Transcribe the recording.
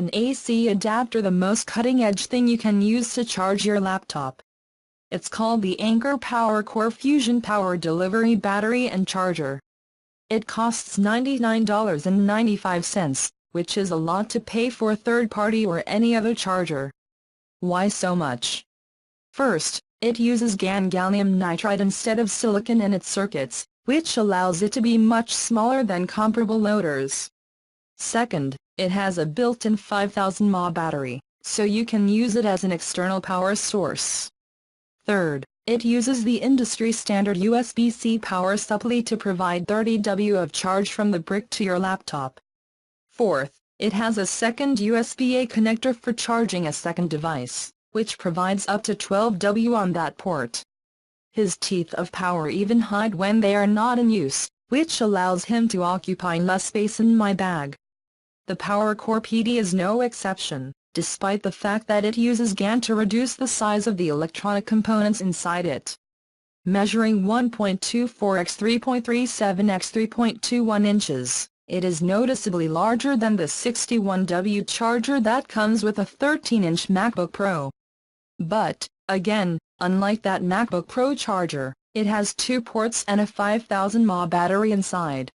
an AC adapter, the most cutting-edge thing you can use to charge your laptop. It's called the Anker PowerCore Fusion Power Delivery Battery and Charger. It costs $99.95, which is a lot to pay for a third-party or any other charger. Why so much? First, it uses gallium nitride instead of silicon in its circuits, which allows it to be much smaller than comparable loaders. Second, it has a built-in 5000 mAh battery, so you can use it as an external power source. Third, it uses the industry-standard USB-C power supply to provide 30 W of charge from the brick to your laptop. Fourth, it has a second USB-A connector for charging a second device, which provides up to 12 W on that port. His teeth of power even hide when they are not in use, which allows him to occupy less space in my bag. The PowerCore PD is no exception, despite the fact that it uses GaN to reduce the size of the electronic components inside it. Measuring 1.24 x 3.37 x 3.21 inches, it is noticeably larger than the 61W charger that comes with a 13-inch MacBook Pro. But, again, unlike that MacBook Pro charger, it has 2 ports and a 5000 mAh battery inside.